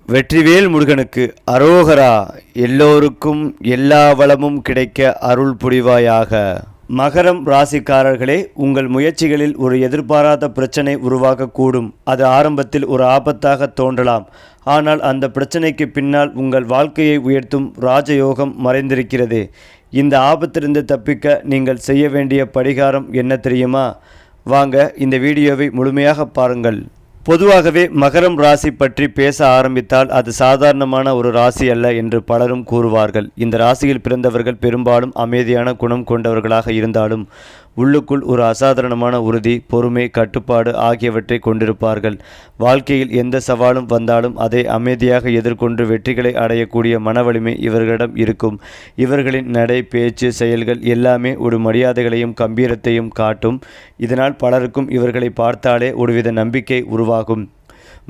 வெற்றிவேல் முருகனுக்கு அரோகரா. எல்லோருக்கும் எல்லா வளமும் கிடைக்க அருள் புரிவாயாக. மகரம் ராசிக்காரர்களே, உங்கள் முயற்சிகளில் ஒரு எதிர்பாராத பிரச்சனை உருவாகக்கூடும். அது ஆரம்பத்தில் ஒரு ஆபத்தாக தோன்றலாம். ஆனால் அந்த பிரச்சனைக்கு பின்னால் உங்கள் வாழ்க்கையை உயர்த்தும் ராஜயோகம் மறைந்திருக்கிறது. இந்த ஆபத்திலிருந்து தப்பிக்க நீங்கள் செய்ய வேண்டிய பரிகாரம் என்ன தெரியுமா? வாங்க இந்த வீடியோவை முழுமையாக பாருங்கள். பொதுவாகவே மகரம் ராசி பற்றி பேச ஆரம்பித்தால் அது சாதாரணமான ஒரு ராசி அல்ல என்று பலரும் கூறுவார்கள். இந்த ராசியில் பிறந்தவர்கள் பெரும்பாலும் அமைதியான குணம் கொண்டவர்களாக இருந்தாலும் உள்ளுக்குள் ஒரு அசாதாரணமான உறுதி, பொறுமை, கட்டுப்பாடு ஆகியவற்றை கொண்டிருப்பார்கள். வாழ்க்கையில் எந்த சவாலும் வந்தாலும் அதை அமைதியாக எதிர்கொண்டு வெற்றிகளை அடையக்கூடிய மனவலிமை இவர்களிடம் இருக்கும். இவர்களின் நடை, பேச்சு, செயல்கள் எல்லாமே ஒரு மரியாதைகளையும் கம்பீரத்தையும் காட்டும். இதனால் பலருக்கும் இவர்களை பார்த்தாலே ஒருவித நம்பிக்கை உருவாகும்.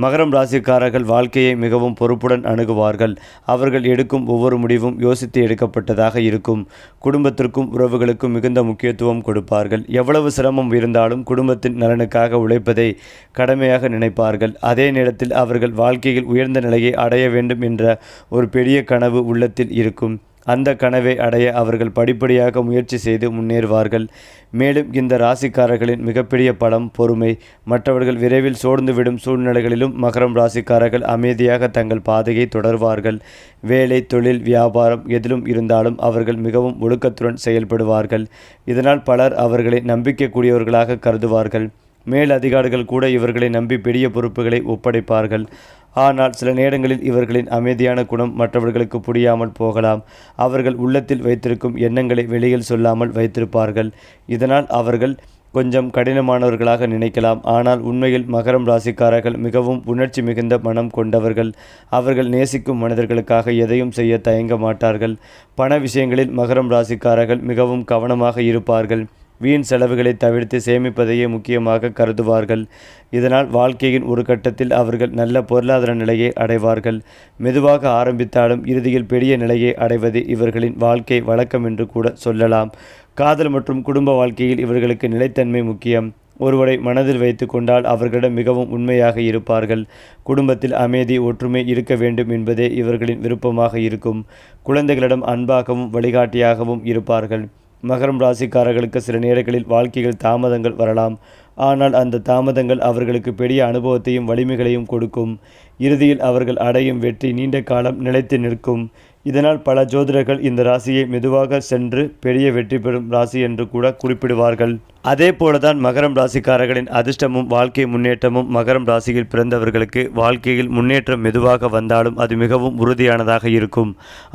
மகரம் ராசிக்காரர்கள் வாழ்க்கையை மிகவும் பொறுப்புடன் அணுகுவார்கள். அவர்கள் எடுக்கும் ஒவ்வொரு முடிவும் யோசித்து எடுக்கப்பட்டதாக இருக்கும். குடும்பத்திற்கும் உறவுகளுக்கும் மிகுந்த முக்கியத்துவம் கொடுப்பார்கள். எவ்வளவு சிரமம் இருந்தாலும் குடும்பத்தின் நலனுக்காக உழைப்பதை கடமையாக நினைப்பார்கள். அதே நேரத்தில் அவர்கள் வாழ்க்கையில் உயர்ந்த நிலையை அடைய வேண்டும் என்ற ஒரு பெரிய கனவு உள்ளத்தில் இருக்கும். அந்த கனவை அடைய அவர்கள் படிப்படியாக முயற்சி செய்து முன்னேறுவார்கள். மேலும் இந்த ராசிக்காரர்களின் மிகப்பெரிய பலம் பொறுமை. மற்றவர்கள் விரைவில் சோர்ந்துவிடும் சூழ்நிலைகளிலும் மகரம் ராசிக்காரர்கள் அமைதியாக தங்கள் பாதையை தொடர்வார்கள். வேலை, தொழில், வியாபாரம் எதிலும் இருந்தாலும் அவர்கள் மிகவும் ஒழுக்கத்துடன் செயல்படுவார்கள். இதனால் பலர் அவர்களை நம்பிக்கைக்குரியவர்களாக கருதுவார்கள். மேல் அதிகாரிகள் கூட இவர்களை நம்பி பெரிய பொறுப்புகளை ஒப்படைப்பார்கள். ஆனால் சில நேரங்களில் இவர்களின் அமைதியான குணம் மற்றவர்களுக்கு புரியாமல் போகலாம். அவர்கள் உள்ளத்தில் வைத்திருக்கும் எண்ணங்களை வெளியில் சொல்லாமல் வைத்திருப்பார்கள். இதனால் அவர்கள் கொஞ்சம் கடினமானவர்களாக நினைக்கலாம். ஆனால் உண்மையில் மகரம் ராசிக்காரர்கள் மிகவும் உணர்ச்சி மிகுந்த மனம் கொண்டவர்கள். அவர்கள் நேசிக்கும் மனிதர்களுக்காக எதையும் செய்ய தயங்க மாட்டார்கள். பண விஷயங்களில் மகரம் ராசிக்காரர்கள் மிகவும் கவனமாக இருப்பார்கள். வீண் செலவுகளை தவிர்த்து சேமிப்பதையே முக்கியமாக கருதுவார்கள். இதனால் வாழ்க்கையின் ஒரு கட்டத்தில் அவர்கள் நல்ல பொருளாதார நிலையை அடைவார்கள். மெதுவாக ஆரம்பித்தாலும் இறுதியில் பெரிய நிலையை அடைவது இவர்களின் வாழ்க்கை வழக்கம் என்று கூட சொல்லலாம். காதல் மற்றும் குடும்ப வாழ்க்கையில் இவர்களுக்கு நிலைத்தன்மை முக்கியம். ஒருவரை மனதில் வைத்து கொண்டால் அவர்களிடம் மிகவும் உண்மையாக இருப்பார்கள். குடும்பத்தில் அமைதி, ஒற்றுமை இருக்க வேண்டும் என்பதே இவர்களின் விருப்பமாக இருக்கும். குழந்தைகளிடம் அன்பாகவும் வழிகாட்டியாகவும் இருப்பார்கள். மகரம் ராசிக்காரர்களுக்கு சில நேரங்களில் வாழ்க்கையில் தாமதங்கள் வரலாம். ஆனால் அந்த தாமதங்கள் அவர்களுக்கு பெரிய அனுபவத்தையும் வலிமைகளையும் கொடுக்கும். இறுதியில் அவர்கள் அடையும் வெற்றி நீண்ட காலம் நிலைத்து நிற்கும். இதனால் பல ஜோதிடர்கள் இந்த ராசியை மெதுவாக சென்று பெரிய வெற்றி பெறும் ராசி என்று கூட குறிப்பிடுவார்கள். அதே போலதான் மகரம் ராசிக்காரர்களின் அதிர்ஷ்டமும் வாழ்க்கை முன்னேற்றமும். மகரம் ராசியில் பிறந்தவர்களுக்கு வாழ்க்கையில் முன்னேற்றம் மெதுவாக வந்தாலும் அது மிகவும் உறுதியானதாக இருக்கும்.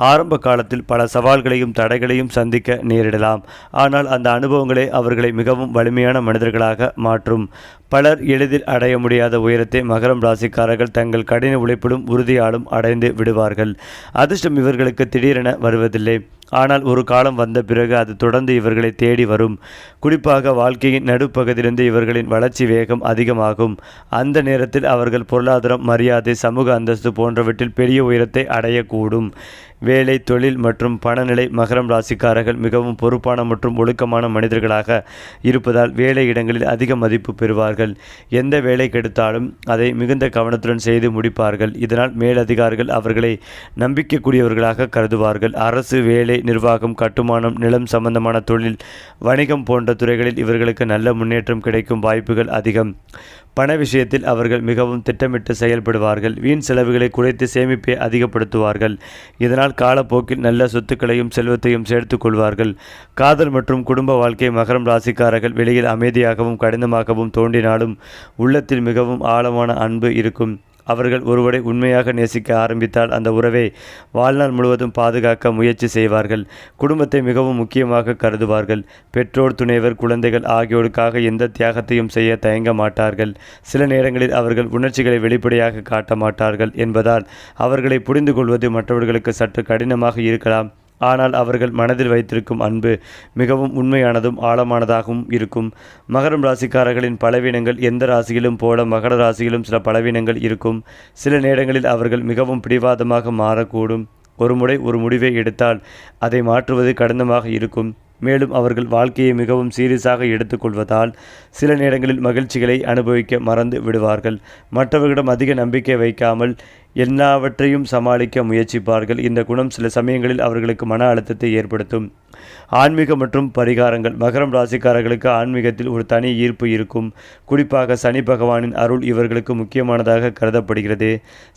ஆரம்ப காலத்தில் பல சவால்களையும் தடைகளையும் சந்திக்க நேரிடலாம். ஆனால் அந்த அனுபவங்களே அவர்களை மிகவும் வலிமையான மனிதர்களாக மாற்றும். பலர் எளிதில் அடைய முடியாத உயரத்தை மகரம் ராசிக்காரர்கள் தங்கள் கடின உழைப்பிலும் உறுதியாலும் அடைந்து விடுவார்கள். அதிர்ஷ்டம் இவர்களுக்கு திடீரென வருவதில்லை. ஆனால் ஒரு காலம் வந்த பிறகு அது தொடர்ந்து இவர்களை தேடி வரும். குறிப்பாக வாழ்க்கையின் நடுப்பகுதியிலிருந்து இவர்களின் வளர்ச்சி வேகம் அதிகமாகும். அந்த நேரத்தில் அவர்கள் பொருளாதாரம், மரியாதை, சமூக அந்தஸ்து போன்றவற்றில் பெரிய உயரத்தை அடையக்கூடும். வேலை, தொழில் மற்றும் பணநிலை. மகரம் ராசிக்காரர்கள் மிகவும் பொறுப்பான மற்றும் ஒழுக்கமான மனிதர்களாக இருப்பதால் வேலை இடங்களில் அதிக மதிப்பு பெறுவார்கள். எந்த வேலை கெடுத்தாலும் அதை மிகுந்த கவனத்துடன் செய்து முடிப்பார்கள். இதனால் மேலதிகாரிகள் அவர்களை நம்பிக்கைக்குரியவர்களாக கருதுவார்கள். அரசு, வேலை, நிர்வாகம், கட்டுமானம், நிலம் சம்பந்தமான தொழில், வணிகம் போன்ற துறைகளில் இவர்களுக்கு நல்ல முன்னேற்றம் கிடைக்கும் வாய்ப்புகள் அதிகம். பண விஷயத்தில் அவர்கள் மிகவும் திட்டமிட்டு செயல்படுவார்கள். வீண் செலவுகளை குறைத்து சேமிப்பை அதிகப்படுத்துவார்கள். இதனால் காலப்போக்கில் நல்ல சொத்துக்களையும் செல்வத்தையும் சேர்த்து கொள்வார்கள். காதல் மற்றும் குடும்ப வாழ்க்கை. மகரம் ராசிக்காரர்கள் வெளியில் அமைதியாகவும் கடினமாகவும் தோன்றினாலும் உள்ளத்தில் மிகவும் ஆழமான அன்பு இருக்கும். அவர்கள் ஒருவரை உண்மையாக நேசிக்க ஆரம்பித்தால் அந்த உறவை வாழ்நாள் முழுவதும் பாதுகாக்க முயற்சி செய்வார்கள். குடும்பத்தை மிகவும் முக்கியமாக கருதுவார்கள். பெற்றோர், துணைவர், குழந்தைகள் ஆகியோருக்காக எந்த தியாகத்தையும் செய்ய தயங்க மாட்டார்கள். சில நேரங்களில் அவர்கள் உணர்ச்சிகளை வெளிப்படையாக காட்ட மாட்டார்கள் என்பதால் அவர்களை புரிந்து கொள்வது மற்றவர்களுக்கு சற்று கடினமாக இருக்கலாம். ஆனால் அவர்கள் மனதில் வைத்திருக்கும் அன்பு மிகவும் உண்மையானதும் ஆழமானதாகவும் இருக்கும். மகரம் ராசிக்காரர்களின் பலவீனங்கள். எந்த ராசியிலும் போல மகர ராசியிலும் சில பலவீனங்கள் இருக்கும். சில நேரங்களில் அவர்கள் மிகவும் பிடிவாதமாக மாறக்கூடும். ஒரு முறை ஒரு முடிவை எடுத்தால் அதை மாற்றுவது கடினமாக இருக்கும். மேலும் அவர்கள் வாழ்க்கையை மிகவும் சீரியஸாக எடுத்துக்கொள்வதால் சில நேரங்களில் மகிழ்ச்சிகளை அனுபவிக்க மறந்து விடுவார்கள். மற்றவர்களிடம் அதிக நம்பிக்கை வைக்காமல் எல்லாவற்றையும் சமாளிக்க முயற்சிப்பார்கள். இந்த குணம் சில சமயங்களில் அவர்களுக்கு மன அழுத்தத்தை ஏற்படுத்தும். ஆன்மீகம் மற்றும் பரிகாரங்கள். மகரம் ராசிக்காரர்களுக்கு ஆன்மீகத்தில் ஒரு தனி ஈர்ப்பு இருக்கும். குறிப்பாக சனி பகவானின் அருள் இவர்களுக்கு முக்கியமானதாக கருதப்படுகிறது.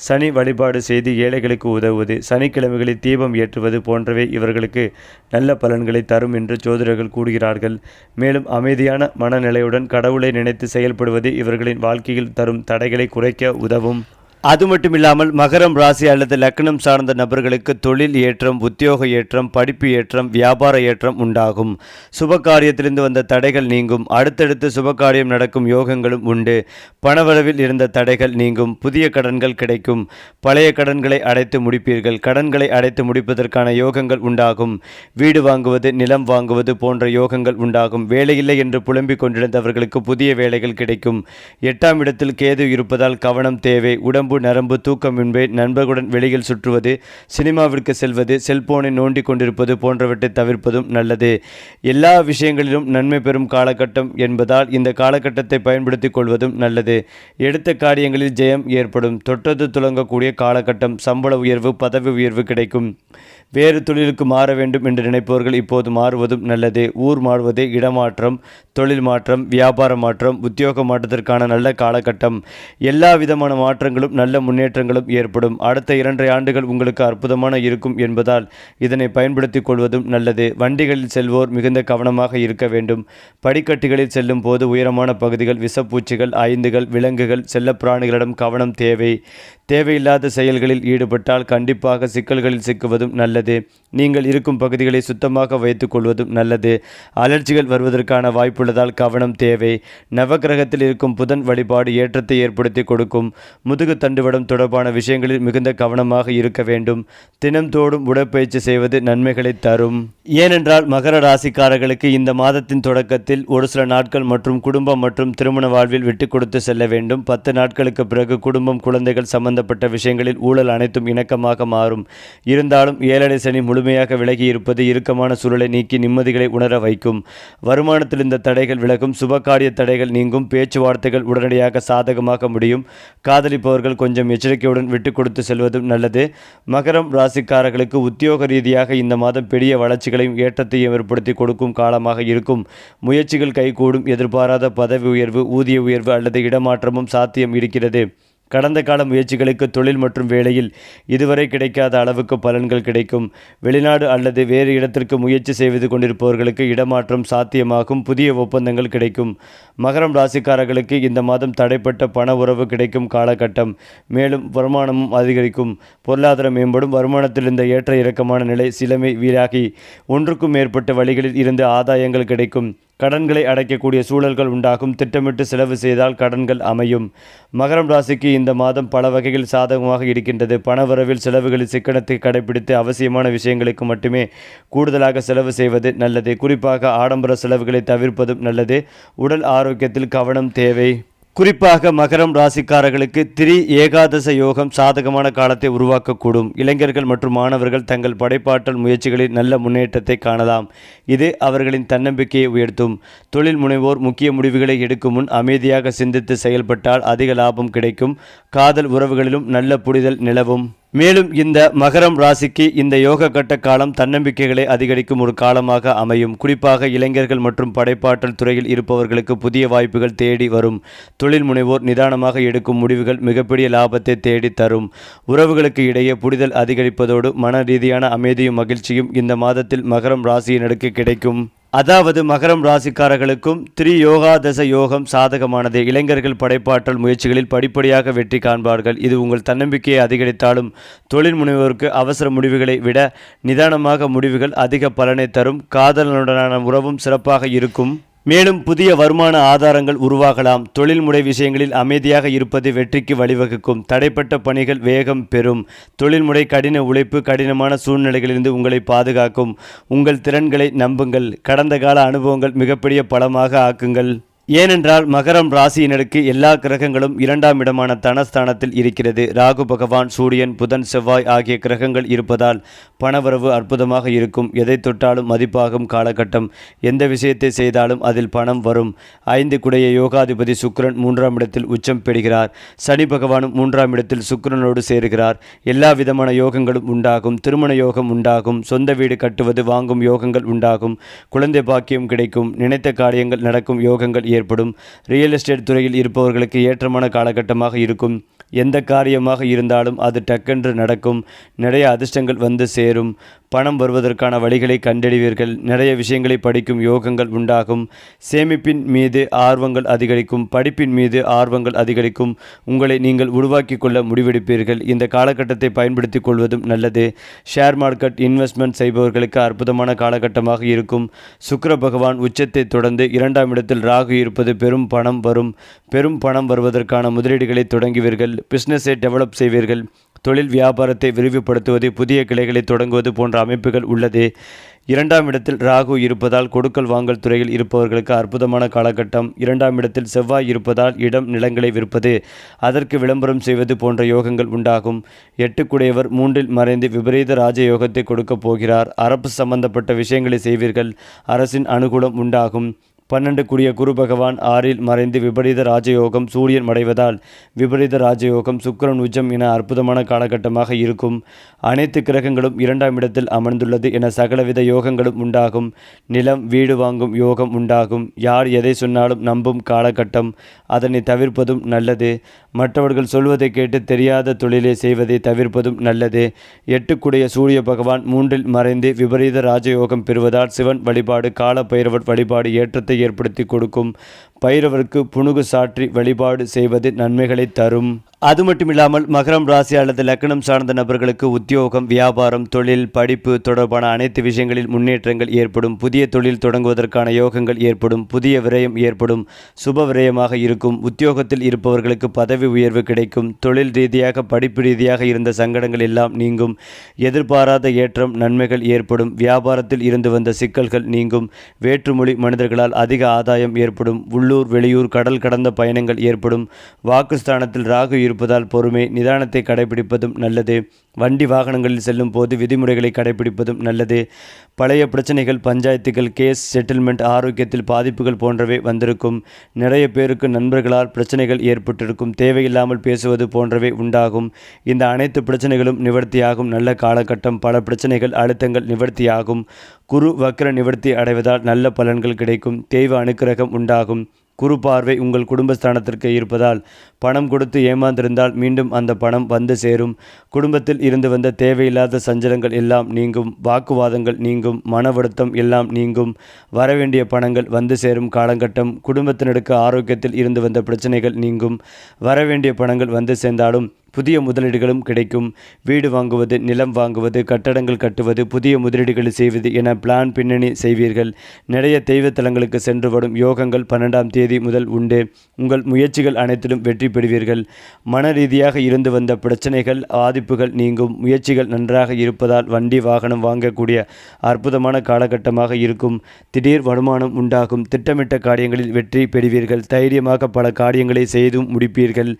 சனி வழிபாடு செய்து ஏழைகளுக்கு உதவுவது, சனிக்கிழமைகளில் தீபம் ஏற்றுவது போன்றவை இவர்களுக்கு நல்ல பலன்களை தரும் என்று ஜோதிடர்கள் கூறுகிறார்கள். மேலும் அமைதியான மனநிலையுடன் கடவுளை நினைத்து செயல்படுவது இவர்களின் வாழ்க்கையில் தரும் தடைகளை குறைக்க உதவும். அது மட்டுமில்லாமல் மகரம் ராசி அல்லது லக்னம் சார்ந்த நபர்களுக்கு தொழில் ஏற்றம், உத்தியோக ஏற்றம், படிப்பு ஏற்றம், வியாபார ஏற்றம் உண்டாகும். சுபகாரியத்திலிருந்து வந்த தடைகள் நீங்கும். அடுத்தடுத்து சுபகாரியம் நடக்கும் யோகங்களும் உண்டு. பணவரவில் இருந்த தடைகள் நீங்கும். புதிய கடன்கள் கிடைக்கும். பழைய கடன்களை அடைத்து முடிப்பீர்கள். கடன்களை அடைத்து முடிப்பதற்கான யோகங்கள் உண்டாகும். வீடு வாங்குவது, நிலம் வாங்குவது போன்ற யோகங்கள் உண்டாகும். வேலையில்லை என்று புலம்பிக் கொண்டிருந்தவர்களுக்கு புதிய வேலைகள் கிடைக்கும். 8ஆம் இடத்தில் கேது இருப்பதால் கவனம் தேவை. உடம்பு நரம்பு தூக்கமின்மை, நண்பர்களுடன் வெளியில் சுற்றுவது, சினிமாவிற்கு செல்வது, செல்போனை நோண்டி கொண்டிருப்பது போன்றவற்றை தவிர்ப்பதும் நல்லது. எல்லா விஷயங்களிலும் நன்மை பெறும் காலகட்டம் என்பதால் இந்த காலகட்டத்தை பயன்படுத்திக் கொள்வதும் நல்லது. எடுத்த காரியங்களில் ஜெயம் ஏற்படும். தொட்டது துலங்கக்கூடிய காலகட்டம். சம்பள உயர்வு, பதவி உயர்வு கிடைக்கும். வேறு தொழிலுக்கு மாற வேண்டும் என்று நினைப்பவர்கள் இப்போது மாறுவதும் நல்லது. ஊர் மாறுவது, இடமாற்றம், தொழில் மாற்றம், வியாபார மாற்றம், உத்தியோக மாற்றத்திற்கான நல்ல காலகட்டம். எல்லா விதமான மாற்றங்களும் நல்ல முன்னேற்றங்களும் ஏற்படும். அடுத்த 2.5 ஆண்டுகள் உங்களுக்கு அற்புதமான இருக்கும் என்பதால் இதனை பயன்படுத்திக் கொள்வதும் நல்லது. வண்டிகளில் செல்வோர் மிகுந்த கவனமாக இருக்க வேண்டும். படிக்கட்டுகளில் செல்லும் போது உயரமான பகுதிகள், விஷப்பூச்சிகள், ஐந்துகள், விலங்குகள், செல்லப்பிராணிகளிடம் கவனம் தேவை. தேவையில்லாத செயல்களில் ஈடுபட்டால் கண்டிப்பாக சிக்கல்களில் சிக்குவதும் நல்லது. நீங்கள் இருக்கும் பகுதிகளை சுத்தமாக வைத்துக் கொள்வதும் நல்லது. அலர்ஜிகள் வருவதற்கான வாய்ப்புள்ளதால் கவனம் தேவை. நவகிரகத்தில் இருக்கும் புதன் வழிபாடு ஏற்றத்தை ஏற்படுத்தி கொடுக்கும். முதுகு தண்டுவடம் தொடர்பான விஷயங்களில் மிகுந்த கவனமாக இருக்க வேண்டும். தினம்தோறும் உடற்பயிற்சி செய்வது நன்மைகளை தரும். ஏனென்றால் மகர ராசிக்காரர்களுக்கு இந்த மாதத்தின் தொடக்கத்தில் ஒரு சில நாட்கள் மற்றும் குடும்பம் மற்றும் திருமண வாழ்வில் விட்டு கொடுத்து செல்ல வேண்டும். 10 நாட்களுக்கு பிறகு குடும்பம், குழந்தைகள் சம்பந்தப்பட்ட விஷயங்களில் ஊழல் அனைத்தும் இணக்கமாக மாறும். இருந்தாலும் 7.5 சனி முழுமையாக விலகி இருப்பது இறுக்கமான சூழலை நீக்கி நிம்மதிகளை உணர வைக்கும். வருமானத்தில் இந்த தடைகள் விலகும். சுபகாரிய தடைகள் நீங்கும். பேச்சுவார்த்தைகள் உடனடியாக சாதகமாக முடியும். காதலிப்பவர்கள் கொஞ்சம் எச்சரிக்கையுடன் விட்டு கொடுத்து செல்வதும் நல்லது. மகரம் ராசிக்காரர்களுக்கு உத்தியோக ரீதியாக இந்த மாதம் பெரிய வளர்ச்சிகளையும் ஏற்றத்தையும் ஏற்படுத்தி கொடுக்கும் காலமாக இருக்கும். முயற்சிகள் கைகூடும். எதிர்பாராத பதவி உயர்வு, ஊதிய உயர்வு அல்லது இடமாற்றமும் சாத்தியம் இருக்கிறது. கடந்த கால முயற்சிகளுக்கு தொழில் மற்றும் வேலையில் இதுவரை கிடைக்காத அளவுக்கு பலன்கள் கிடைக்கும். வெளிநாடு அல்லது வேறு இடத்திற்கு முயற்சி செய்து கொண்டிருப்பவர்களுக்கு இடமாற்றம் சாத்தியமாகும். புதிய ஒப்பந்தங்கள் கிடைக்கும். மகரம் ராசிக்காரர்களுக்கு இந்த மாதம் தடைப்பட்ட பண உறவு கிடைக்கும் காலகட்டம். மேலும் வருமானமும் அதிகரிக்கும். பொருளாதாரம் மேம்படும். வருமானத்தில் இந்த ஏற்ற இறக்கமான நிலை சிலமை வீராகி ஒன்றுக்கும் மேற்பட்ட வழிகளில் இருந்து ஆதாயங்கள் கிடைக்கும். கடன்களை அடைக்கக்கூடிய சூழல்கள் உண்டாகும். திட்டமிட்டு செலவு செய்தால் கடன்கள் அமையும். மகரம் ராசிக்கு இந்த மாதம் பல வகையில் சாதகமாக இருக்கின்றது. பணவரவில் செலவுகளில் சிக்கனத்தை கடைபிடித்து அவசியமான விஷயங்களுக்கு மட்டுமே கூடுதலாக செலவு செய்வது நல்லது. குறிப்பாக ஆடம்பர செலவுகளை தவிர்ப்பதும் நல்லது. உடல் ஆரோக்கியத்தில் கவனம் தேவை. குறிப்பாக மகரம் ராசிக்காரர்களுக்கு ஏகாதச யோகம் சாதகமான காலத்தை உருவாக்கக்கூடும். இளைஞர்கள் மற்றும் மாணவர்கள் தங்கள் படைப்பாற்றல் முயற்சிகளில் நல்ல முன்னேற்றத்தை காணலாம். இது அவர்களின் தன்னம்பிக்கையை உயர்த்தும். தொழில் முனைவோர் முக்கிய முடிவுகளை எடுக்கும் முன் அமைதியாக சிந்தித்து செயல்பட்டால் அதிக லாபம் கிடைக்கும். காதல் உறவுகளிலும் நல்ல புரிதல் நிலவும். மேலும் இந்த மகரம் ராசிக்கு இந்த யோக கட்ட காலம் தன்னம்பிக்கைகளை அதிகரிக்கும் ஒரு காலமாக அமையும். குறிப்பாக இளைஞர்கள் மற்றும் படைப்பாற்றல் துறையில் இருப்பவர்களுக்கு புதிய வாய்ப்புகள் தேடி வரும். தொழில் முனைவோர் நிதானமாக எடுக்கும் முடிவுகள் மிகப்பெரிய லாபத்தை தேடி தரும். உறவுகளுக்கு இடையே புரிதல் அதிகரிப்பதோடு மன ரீதியான அமைதியும் மகிழ்ச்சியும் இந்த மாதத்தில் மகரம் ராசியினருக்கு கிடைக்கும். அதாவது மகரம் ராசிக்காரர்களுக்கும் யோகாதச யோகம் சாதகமானது. இளைஞர்கள் படைப்பாற்றல் முயற்சிகளில் படிப்படியாக வெற்றி காண்பார்கள். இது உங்கள் தன்னம்பிக்கையை அதிகரித்தாலும் தொழில் முனைவோருக்கு அவசர முடிவுகளை விட நிதானமாக முடிவுகள் அதிக பலனை தரும். காதலனுடனான உறவும் சிறப்பாக இருக்கும். மேலும் புதிய வருமான ஆதாரங்கள் உருவாகலாம். தொழில்முறை விஷயங்களில் அமைதியாக இருப்பது வெற்றிக்கு வழிவகுக்கும். தடைப்பட்ட பணிகள் வேகம் பெறும். தொழில்முறை கடின உழைப்பு கடினமான சூழ்நிலைகளிலிருந்து உங்களை பாதுகாக்கும். உங்கள் திறன்களை நம்புங்கள். கடந்த கால அனுபவங்கள் மிகப்பெரிய பலமாக ஆக்குங்கள். ஏனென்றால் மகரம் ராசியினருக்கு எல்லா கிரகங்களும் 2ஆம் இடமான தனஸ்தானத்தில் இருக்கிறது. ராகு பகவான், சூரியன், புதன், செவ்வாய் ஆகிய கிரகங்கள் இருப்பதால் பணவரவு அற்புதமாக இருக்கும். எதை தொட்டாலும் மதிப்பாகும் காலகட்டம். எந்த விஷயத்தை செய்தாலும் அதில் பணம் வரும். 5 குடைய யோகாதிபதி சுக்கிரன் 3ஆம் இடத்தில் உச்சம் பெறுகிறார். சனி பகவானும் 3ஆம் இடத்தில் சுக்கிரனோடு சேருகிறார். எல்லா விதமான யோகங்களும் உண்டாகும். திருமண யோகம் உண்டாகும். சொந்த வீடு கட்டுவது, வாங்கும் யோகங்கள் உண்டாகும். குழந்தை பாக்கியம் கிடைக்கும். நினைத்த காரியங்கள் நடக்கும் யோகங்கள் ஏற்படும். ரியல் எஸ்டேட் துறையில் இருப்பவர்களுக்கு ஏற்றமான காலகட்டமாக இருக்கும். எந்த காரியமாக இருந்தாலும் அது டக்கென்று நடக்கும். நிறைய அதிர்ஷ்டங்கள் வந்து சேரும். பணம் வருவதற்கான வழிகளை கண்டறிவீர்கள். நிறைய விஷயங்களை படிக்கும் யோகங்கள் உண்டாகும். சேமிப்பின் மீது ஆர்வங்கள் அதிகரிக்கும். படிப்பின் மீது ஆர்வங்கள் அதிகரிக்கும். உங்களை நீங்கள் உருவாக்கி கொள்ள முடிவெடுப்பீர்கள். இந்த காலகட்டத்தை பயன்படுத்திக் கொள்வதும் நல்லது. ஷேர் மார்க்கெட் இன்வெஸ்ட்மெண்ட் செய்பவர்களுக்கு அற்புதமான காலகட்டமாக இருக்கும். சுக்கிர பகவான் உச்சத்தை தொடர்ந்து 2ஆம் இடத்தில் ராகு இருப்பது பெரும் பணம் வரும். பெரும் பணம் வருவதற்கான முதலீடுகளை தொடங்குவீர்கள். பிஸ்னஸை டெவலப் செய்வீர்கள். தொழில் வியாபாரத்தை விரிவுபடுத்துவது, புதிய கிளைகளை தொடங்குவது போன்ற அமைப்புகள் உள்ளது. 2ஆம் இடத்தில் ராகு இருப்பதால் கொடுக்கல் வாங்கல் துறையில் இருப்பவர்களுக்கு அற்புதமான காலகட்டம். 2ஆம் இடத்தில் செவ்வாய் இருப்பதால் இடம் நிலங்களை விற்பது, அதற்கு விளம்பரம் செய்வது போன்ற யோகங்கள் உண்டாகும். 8 3இல் மறைந்து விபரீத ராஜயோகத்தை கொடுக்கப் போகிறார். அரசு சம்பந்தப்பட்ட விஷயங்களை செய்வீர்கள். அரசின் அனுகூலம் உண்டாகும். 12 குரு பகவான் 6இல் மறைந்து விபரீத ராஜயோகம். சூரியன் மறைவதால் விபரீத ராஜயோகம், சுக்கிரன் உச்சம் என அற்புதமான காலகட்டமாக இருக்கும். அனைத்து கிரகங்களும் 2ஆம் இடத்தில் அமர்ந்துள்ளது என சகலவித யோகங்களும் உண்டாகும். நிலம், வீடு வாங்கும் யோகம் உண்டாகும். யார் எதை சொன்னாலும் நம்பும் காலகட்டம். அதனை தவிர்ப்பதும் நல்லது. மற்றவர்கள் சொல்வதை கேட்டு தெரியாத தொழிலை செய்வதை தவிர்ப்பதும் நல்லது. 8 சூரிய பகவான் 3இல் மறைந்து விபரீத ராஜயோகம் பெறுவதால் சிவன் வழிபாடு, கால பைரவர் வழிபாடு ஏற்றத்தை ஏற்படுத்தி கொடுக்கும். பைரவருக்கு புனுகு சாற்றி வழிபாடு செய்வது நன்மைகளை தரும். அது மட்டுமில்லாமல் மகரம் ராசி அல்லது லக்னம் சார்ந்த நபர்களுக்கு உத்தியோகம், வியாபாரம், தொழில், படிப்பு தொடர்பான அனைத்து விஷயங்களில் முன்னேற்றங்கள் ஏற்படும். புதிய தொழில் தொடங்குவதற்கான யோகங்கள் ஏற்படும். புதிய விரயம் ஏற்படும். சுப விரயமாக இருக்கும். உத்தியோகத்தில் இருப்பவர்களுக்கு பதவி உயர்வு கிடைக்கும். தொழில் ரீதியாக, படிப்பு ரீதியாக இருந்த சங்கடங்கள் எல்லாம் நீங்கும். எதிர்பாராத ஏற்றம், நன்மைகள் ஏற்படும். வியாபாரத்தில் இருந்து வந்த சிக்கல்கள் நீங்கும். வேற்றுமொழி மனிதர்களால் அதிக ஆதாயம் ஏற்படும். உள்ளூர், வெளியூர், கடல் கடந்த பயணங்கள் ஏற்படும். வாக்குஸ்தானத்தில் ராகு இருப்பதால் பொறுமை, நிதானத்தை கடைபிடிப்பதும் நல்லது. வண்டி வாகனங்களில் செல்லும் போது விதிமுறைகளை கடைபிடிப்பதும் நல்லது. பழைய பிரச்சனைகள், பஞ்சாயத்துகள், கேஸ் செட்டில்மெண்ட், ஆரோக்கியத்தில் பாதிப்புகள் போன்றவை வந்திருக்கும். நிறைய பேருக்கு நண்பர்களால் பிரச்சனைகள் ஏற்பட்டிருக்கும். தேவையில்லாமல் பேசுவது போன்றவை உண்டாகும். இந்த அனைத்து பிரச்சனைகளும் நிவர்த்தியாகும் நல்ல காலகட்டம். பல பிரச்சனைகள், அழுத்தங்கள் நிவர்த்தியாகும். குரு வக்ர நிவர்த்தி அடைவதால் நல்ல பலன்கள் கிடைக்கும். தெய்வ அனுக்கிரகம் உண்டாகும். குரு பார்வை உங்கள் குடும்பஸ்தானத்திற்கு இருப்பதால் பணம் கொடுத்து ஏமாந்திருந்தால் மீண்டும் அந்த பணம் வந்து சேரும். குடும்பத்தில் இருந்து வந்த தேவையில்லாத சஞ்சலங்கள் எல்லாம் நீங்கும். வாக்குவாதங்கள் நீங்கும். மன வருத்தம் எல்லாம் நீங்கும். வரவேண்டிய பணங்கள் வந்து சேரும் காலகட்டம். குடும்பத்தினருக்கு ஆரோக்கியத்தில் இருந்து வந்த பிரச்சனைகள் நீங்கும். வரவேண்டிய பணங்கள் வந்து சேர்ந்தாலும் புதிய முதலீடுகளும் கிடைக்கும். வீடு வாங்குவது, நிலம் வாங்குவது, கட்டடங்கள் கட்டுவது, புதிய முதலீடுகளை செய்வது என பிளான் பின்னணி செய்வீர்கள். நிறைய தெய்வ தலங்களுக்கு சென்று வரும் யோகங்கள் 12ஆம் தேதி முதல் உண்டு. உங்கள் முயற்சிகள் அனைத்திலும் வெற்றி பெறுவீர்கள். மன ரீதியாக இருந்து வந்த பிரச்சனைகள், பாதிப்புகள் நீங்கும். முயற்சிகள் நன்றாக இருப்பதால் வண்டி வாகனம் வாங்கக்கூடிய அற்புதமான காலகட்டமாக இருக்கும். திடீர் வருமானம் உண்டாகும். திட்டமிட்ட காரியங்களில் வெற்றி பெறுவீர்கள். தைரியமாக பல காரியங்களை செய்தும் முடிப்பீர்கள்.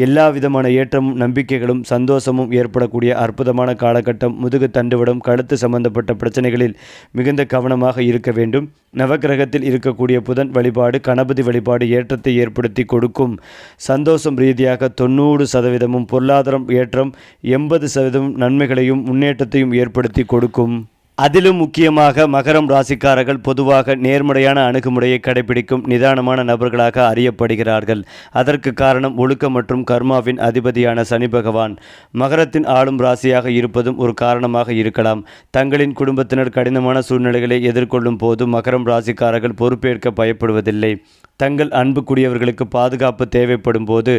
எல்லா விதமான ஏற்றமும், நம்பிக்கைகளும், சந்தோஷமும் ஏற்படக்கூடிய அற்புதமான காலகட்டம். முதுகு தண்டுவடம், கழுத்து சம்பந்தப்பட்ட பிரச்சனைகளில் மிகுந்த கவனமாக இருக்க வேண்டும். நவக்கிரகத்தில் இருக்கக்கூடிய புதன் வழிபாடு, கணபதி வழிபாடு ஏற்றத்தை ஏற்படுத்தி கொடுக்கும். சந்தோஷம் ரீதியாக 90%, பொருளாதாரம் ஏற்றம் 80% நன்மைகளையும் முன்னேற்றத்தையும் ஏற்படுத்தி கொடுக்கும். அதிலும் முக்கியமாக மகரம் ராசிக்காரர்கள் பொதுவாக நேர்மறையான அணுகுமுறையை கடைபிடிக்கும் நிதானமான நபர்களாக அறியப்படுகிறார்கள். அதற்கு காரணம் ஒழுக்கம் மற்றும் கர்மாவின் அதிபதியான சனி பகவான் மகரத்தின் ஆளும் ராசியாக இருப்பதும் ஒரு காரணமாக இருக்கலாம். தங்களின் குடும்பத்தினர் கடினமான சூழ்நிலைகளை எதிர்கொள்ளும் போது மகரம் ராசிக்காரர்கள் பொறுப்பேற்க பயப்படுவதில்லை. தங்கள் அன்புக்குரியவர்களுக்கு பாதுகாப்பு தேவைப்படும் போது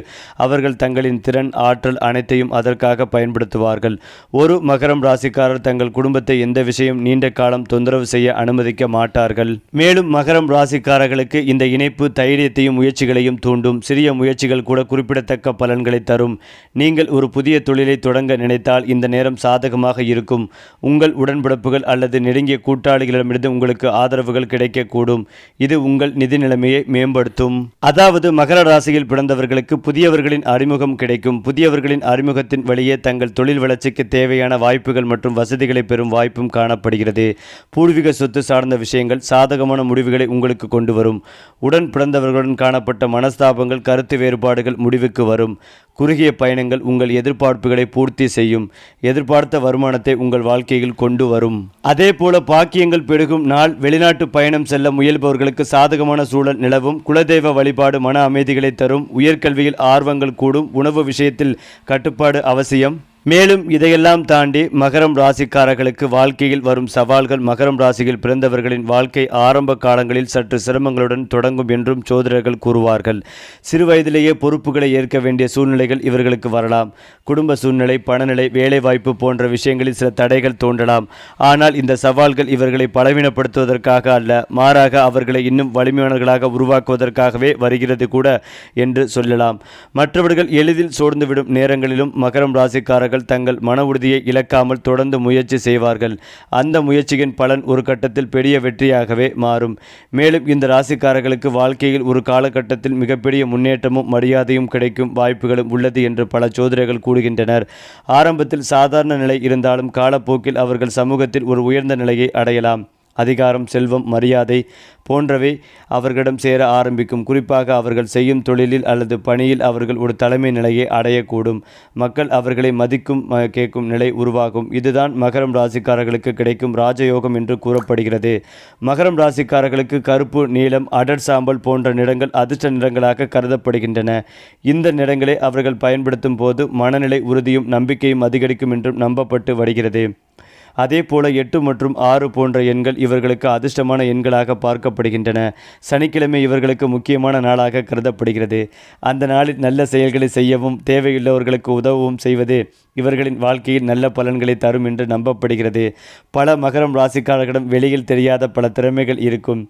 அவர்கள் தங்களின் திறன், ஆற்றல் அனைத்தையும் அதற்காக பயன்படுத்துவார்கள். ஒரு மகரம் ராசிக்காரர் தங்கள் குடும்பத்தை எந்த விஷயம் நீண்ட காலம் தொந்தரவு செய்ய அனுமதிக்க மாட்டார்கள். மேலும் மகரம் ராசிக்காரர்களுக்கு இந்த இணைப்பு தைரியத்தையும் முயற்சிகளையும் தூண்டும். சிறிய முயற்சிகள் கூட குறிப்பிடத்தக்க பலன்களை தரும். நீங்கள் ஒரு புதிய தொழிலை தொடங்க நினைத்தால் இந்த நேரம் சாதகமாக இருக்கும். உங்கள் உடன்பிறப்புகள் அல்லது நெருங்கிய கூட்டாளிகளிடமிருந்து உங்களுக்கு ஆதரவுகள் கிடைக்கக்கூடும். இது உங்கள் நிதி நிலைமையை மேம்படுத்தும். மேம்படுத்தும். அதாவது மகர ராசியில் பிறந்தவர்களுக்கு புதியவர்களின் அறிமுகம் கிடைக்கும். புதியவர்களின் அறிமுகத்தின் வழியே தங்கள் தொழில் வளர்ச்சிக்கு தேவையான வாய்ப்புகள் மற்றும் வசதிகளை பெறும் வாய்ப்பும் காணப்படுகிறது. பூர்வீக சொத்து சார்ந்த விஷயங்கள் சாதகமான முடிவுகளை உங்களுக்கு கொண்டு வரும். உடன் பிறந்தவர்களுடன் காணப்பட்ட மனஸ்தாபங்கள், கருத்து வேறுபாடுகள் முடிவுக்கு வரும். குறுகிய பயணங்கள் உங்கள் எதிர்பார்ப்புகளை பூர்த்தி செய்யும். எதிர்பார்த்த வருமானத்தை உங்கள் வாழ்க்கையில் கொண்டு வரும். அதே போல பாக்கியங்கள் பெருகும் நாள். வெளிநாட்டு பயணம் செல்ல முயல்பவர்களுக்கு சாதகமான சூழல் நிலவும். குலதெய்வ வழிபாடு மன அமைதிகளை தரும். உயர்கல்வியில் ஆர்வங்கள் கூடும். உணவு விஷயத்தில் கட்டுப்பாடு அவசியம். மேலும் இதையெல்லாம் தாண்டி மகரம் ராசிக்காரர்களுக்கு வாழ்க்கையில் வரும் சவால்கள். மகரம் ராசியில் பிறந்தவர்களின் வாழ்க்கை ஆரம்ப காலங்களில் சற்று சிரமங்களுடன் தொடங்கும் என்றும் ஜோதிடர்கள் கூறுவார்கள். சிறு வயதிலேயே பொறுப்புகளை ஏற்க வேண்டிய சூழ்நிலைகள் இவர்களுக்கு வரலாம். குடும்ப சூழ்நிலை, பணநிலை, வேலைவாய்ப்பு போன்ற விஷயங்களில் சில தடைகள் தோன்றலாம். ஆனால் இந்த சவால்கள் இவர்களை பலவீனப்படுத்துவதற்காக அல்ல, மாறாக அவர்களை இன்னும் வலிமையானவர்களாக உருவாக்குவதற்காகவே வருகிறது கூட என்று சொல்லலாம். மற்றவர்கள் எளிதில் சோர்ந்துவிடும் நேரங்களிலும் மகரம் ராசிக்காரர்கள் தங்கள் மன உறுதியை இழக்காமல் தொடர்ந்து முயற்சி செய்வார்கள். அந்த முயற்சியின் பலன் ஒரு கட்டத்தில் பெரிய வெற்றியாகவே மாறும். மேலும் இந்த ராசிக்காரர்களுக்கு வாழ்க்கையில் ஒரு காலகட்டத்தில் மிகப்பெரிய முன்னேற்றமும் மரியாதையும் கிடைக்கும் வாய்ப்புகளும் உள்ளது என்று பல ஜோதிடர்கள் கூறுகின்றனர். ஆரம்பத்தில் சாதாரண நிலை இருந்தாலும் காலப்போக்கில் அவர்கள் சமூகத்தில் ஒரு உயர்ந்த நிலையை அடையலாம். அதிகாரம், செல்வம், மரியாதை போன்றவை அவர்களிடம் சேர ஆரம்பிக்கும். குறிப்பாக அவர்கள் செய்யும் தொழிலில் அல்லது பணியில் அவர்கள் ஒரு தலைமை நிலையை அடையக்கூடும். மக்கள் அவர்களை மதிக்கும் கேட்கும் நிலை உருவாகும். இதுதான் மகரம் ராசிக்காரர்களுக்கு கிடைக்கும் ராஜயோகம் என்று கூறப்படுகிறது. மகரம் ராசிக்காரர்களுக்கு கருப்பு, நீலம், அடர் சாம்பல் போன்ற நிறங்கள் அதிர்ஷ்ட நிறங்களாக கருதப்படுகின்றன. இந்த நிறங்களை அவர்கள் பயன்படுத்தும் போது மனநிலை உறுதியும் நம்பிக்கையும் அதிகரிக்கும் என்றும் நம்பப்பட்டு வருகிறது. அதே போல 8 மற்றும் 6 போன்ற எண்கள் இவர்களுக்கு அதிர்ஷ்டமான எண்களாக பார்க்கப்படுகின்றன. சனிக்கிழமை இவர்களுக்கு முக்கியமான நாளாக கருதப்படுகிறது. அந்த நாளில் நல்ல செயல்களை செய்யவும் தேவையுள்ளவர்களுக்கு உதவவும் செய்வது இவர்களின் வாழ்க்கையில் நல்ல பலன்களை தரும் என்று நம்பப்படுகிறது. பல மகரம் ராசிக்காரர்களிடம் வெளியில் தெரியாத பல திறமைகள் இருக்கும்.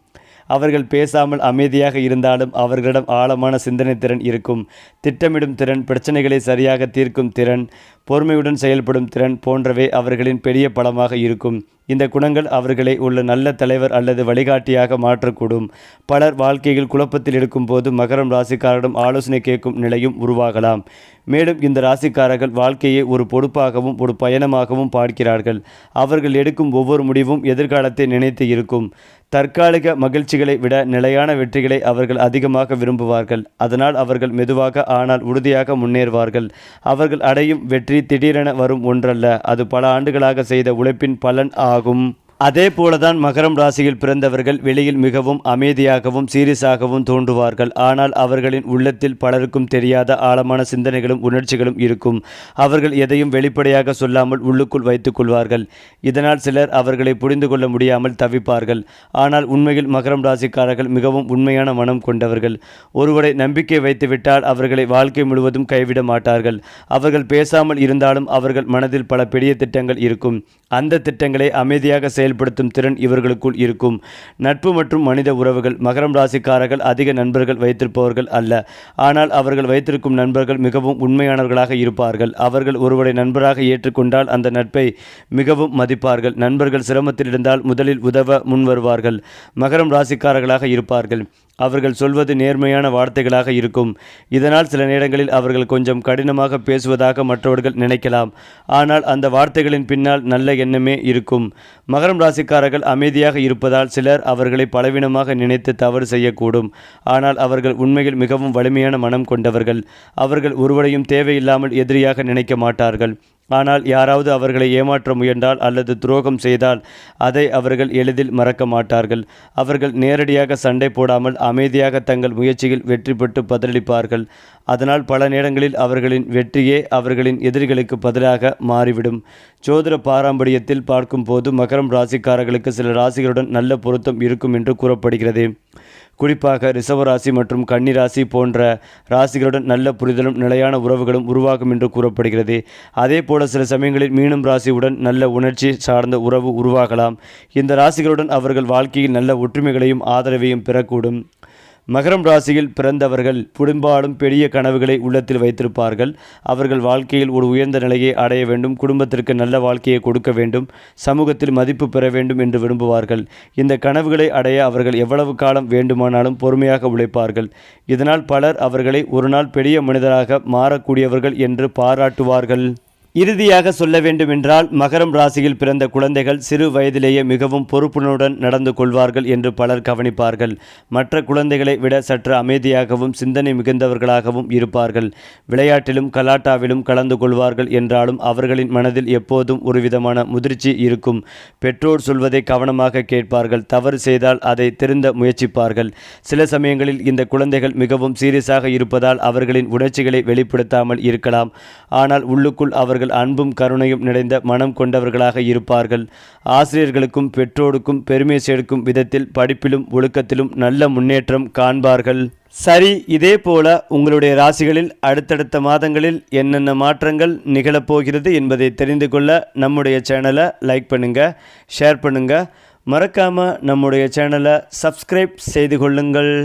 அவர்கள் பேசாமல் அமைதியாக இருந்தாலும் அவர்களிடம் ஆழமான சிந்தனை திறன் இருக்கும். திட்டமிடும் திறன், பிரச்சனைகளை சரியாக தீர்க்கும் திறன், பொறுமையுடன் செயல்படும் திறன் போன்றவை அவர்களின் பெரிய பலமாக இருக்கும். இந்த குணங்கள் அவர்களை உள்ள நல்ல தலைவர் அல்லது வழிகாட்டியாக மாற்றக்கூடும். பலர் வாழ்க்கையில் குழப்பத்தில் இருக்கும் போது மகரம் ராசிக்காரரிடம் ஆலோசனை கேட்கும் நிலையும் உருவாகலாம். மேலும் இந்த ராசிக்காரர்கள் வாழ்க்கையை ஒரு பொறுப்பாகவும் ஒரு பயணமாகவும் பார்க்கிறார்கள். அவர்கள் எடுக்கும் ஒவ்வொரு முடிவும் எதிர்காலத்தை நினைத்து இருக்கும். தற்காலிக மகிழ்ச்சிகளை விட நிலையான வெற்றிகளை அவர்கள் அதிகமாக விரும்புவார்கள். அதனால் அவர்கள் மெதுவாக ஆனால் உறுதியாக முன்னேறுவார்கள். அவர்கள் அடையும் வெற்றி திடீரென வரும் ஒன்றல்ல, அது பல ஆண்டுகளாக செய்த உழைப்பின் பலன் ஆகும். அதே போலதான் மகரம் ராசியில் பிறந்தவர்கள் வெளியில் மிகவும் அமைதியாகவும் சீரியஸாகவும் தோன்றுவார்கள். ஆனால் அவர்களின் உள்ளத்தில் பலருக்கும் தெரியாத ஆழமான சிந்தனைகளும் உணர்ச்சிகளும் இருக்கும். அவர்கள் எதையும் வெளிப்படையாக சொல்லாமல் உள்ளுக்குள் வைத்துக் கொள்வார்கள். இதனால் சிலர் அவர்களை புரிந்து கொள்ள முடியாமல் தவிப்பார்கள். ஆனால் உண்மையில் மகரம் ராசிக்காரர்கள் மிகவும் உண்மையான மனம் கொண்டவர்கள். ஒருவரை நம்பிக்கை வைத்துவிட்டால் அவர்களை வாழ்க்கை முழுவதும் கைவிட மாட்டார்கள். அவர்கள் பேசாமல் இருந்தாலும் அவர்கள் மனதில் பல பெரிய திட்டங்கள் இருக்கும். அந்த திட்டங்களை அமைதியாக செயல்படுத்தும் திறன் இவர்களுக்குள் இருக்கும். நட்பு மற்றும் மனித உறவுகள். மகரம் ராசிக்காரர்கள் அதிக நண்பர்கள் வைத்திருப்பவர்கள் அல்ல. ஆனால் அவர்கள் வைத்திருக்கும் நண்பர்கள் மிகவும் உண்மையானவர்களாக இருப்பார்கள். அவர்கள் ஒருவரை நண்பராக ஏற்றுக்கொண்டால் அந்த நட்பை மிகவும் மதிப்பார்கள். நண்பர்கள் சிரமத்தில் இருந்தால் முதலில் உதவ முன் வருவார்கள். மகரம் ராசிக்காரர்களாக இருப்பார்கள். அவர்கள் சொல்வது நேர்மையான வார்த்தைகளாக இருக்கும். இதனால் சில நேரங்களில் அவர்கள் கொஞ்சம் கடினமாக பேசுவதாக மற்றவர்கள் நினைக்கலாம். ஆனால் அந்த வார்த்தைகளின் பின்னால் நல்ல எண்ணமே இருக்கும். மகரம் ராசிக்காரர்கள் அமைதியாக இருப்பதால் சிலர் அவர்களை பலவீனமாக நினைத்து தவறு செய்யக்கூடும். ஆனால் அவர்கள் உண்மையில் மிகவும் வலிமையான மனம் கொண்டவர்கள். அவர்கள் ஒருவரையும் தேவையில்லாமல் எதிரியாக நினைக்க மாட்டார்கள். ஆனால் யாராவது அவர்களை ஏமாற்ற முயன்றால் அல்லது துரோகம் செய்தால் அதை அவர்கள் எளிதில் மறக்க மாட்டார்கள். அவர்கள் நேரடியாக சண்டை போடாமல் அமைதியாக தங்கள் முயற்சியில் வெற்றி பெற்று பதிலளிப்பார்கள். அதனால் பல நேரங்களில் அவர்களின் வெற்றியே அவர்களின் எதிரிகளுக்கு பதிலாக மாறிவிடும். ஜோதிட பாரம்பரியத்தில் பார்க்கும் போது மகரம் ராசிக்காரர்களுக்கு சில ராசிகளுடன் நல்ல பொருத்தம் இருக்கும் என்று கூறப்படுகிறது. குறிப்பாக ரிஷபராசி மற்றும் கன்னிராசி போன்ற ராசிகளுடன் நல்ல புரிதலும் நிலையான உறவுகளும் உருவாகும் என்று கூறப்படுகிறது. அதே போல சில சமயங்களில் மீனம் ராசியுடன் நல்ல உணர்ச்சி சார்ந்த உறவு உருவாகலாம். இந்த ராசிகளுடன் அவர்கள் வாழ்க்கையில் நல்ல ஒற்றுமைகளையும் ஆதரவையும் பெறக்கூடும். மகரம் ராசியில் பிறந்தவர்கள் பெரும்பாலும் பெரிய கனவுகளை உள்ளத்தில் வைத்திருப்பார்கள். அவர்கள் வாழ்க்கையில் ஒரு உயர்ந்த நிலையை அடைய வேண்டும், குடும்பத்திற்கு நல்ல வாழ்க்கையை கொடுக்க வேண்டும், சமூகத்தில் மதிப்பு பெற வேண்டும் என்று விரும்புவார்கள். இந்த கனவுகளை அடைய அவர்கள் எவ்வளவு காலம் வேண்டுமானாலும் பொறுமையாக உழைப்பார்கள். இதனால் பலர் அவர்களை ஒரு நாள் பெரிய மனிதராக மாறக்கூடியவர்கள் என்று பாராட்டுவார்கள். இறுதியாக சொல்ல வேண்டுமென்றால் மகரம் ராசியில் பிறந்த குழந்தைகள் சிறு வயதிலேயே மிகவும் பொறுப்புணர்வுடன் நடந்து கொள்வார்கள் என்று பலர் கவனிப்பார்கள். மற்ற குழந்தைகளை விட சற்று அமைதியாகவும் சிந்தனை மிகுந்தவர்களாகவும் இருப்பார்கள். விளையாட்டிலும் கலாட்டாவிலும் கலந்து கொள்வார்கள் என்றாலும் அவர்களின் மனதில் எப்போதும் ஒரு விதமான முதிர்ச்சி இருக்கும். பெற்றோர் சொல்வதை கவனமாக கேட்பார்கள். தவறு செய்தால் அதை திருந்த முயற்சிப்பார்கள். சில சமயங்களில் இந்த குழந்தைகள் மிகவும் சீரியஸாக இருப்பதால் அவர்களின் உணர்ச்சிகளை வெளிப்படுத்தாமல் இருக்கலாம். ஆனால் உள்ளுக்குள் அவர்கள் அன்பும் கருணையும் நிறைந்த மனம் கொண்டவர்களாக இருப்பார்கள். ஆசிரியர்களுக்கும் பெற்றோருக்கும் பெருமை சேர்க்கும் விதத்தில் படிப்பிலும் ஒழுக்கத்திலும் நல்ல முன்னேற்றம் காண்பார்கள். சரி, இதே போல உங்களுடைய ராசிகளில் அடுத்தடுத்த மாதங்களில் என்னென்ன மாற்றங்கள் நிகழப்போகிறது என்பதை தெரிந்து கொள்ள நம்முடைய சேனலை லைக் பண்ணுங்கள், ஷேர் பண்ணுங்கள், மறக்காமல் நம்முடைய சேனலை சப்ஸ்கிரைப் செய்து கொள்ளுங்கள்.